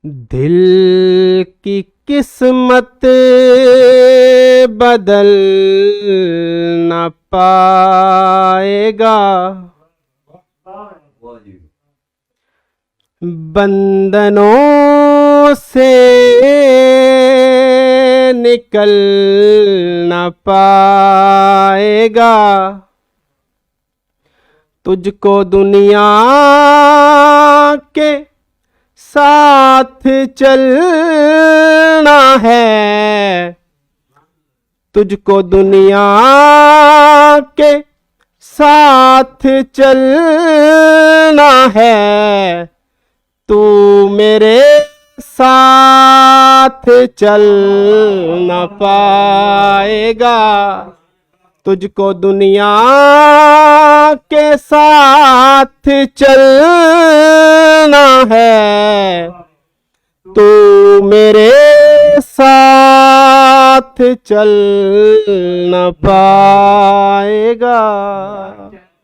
दिल की किस्मत बदल न पाएगा, बंधनों से निकल न पाएगा। तुझको दुनिया के साथ चलना है, तुझको दुनिया के साथ चलना है। तू मेरे साथ चल न पाएगा, तुझको दुनिया के साथ चलना है। तू मेरे साथ चल न पाएगा।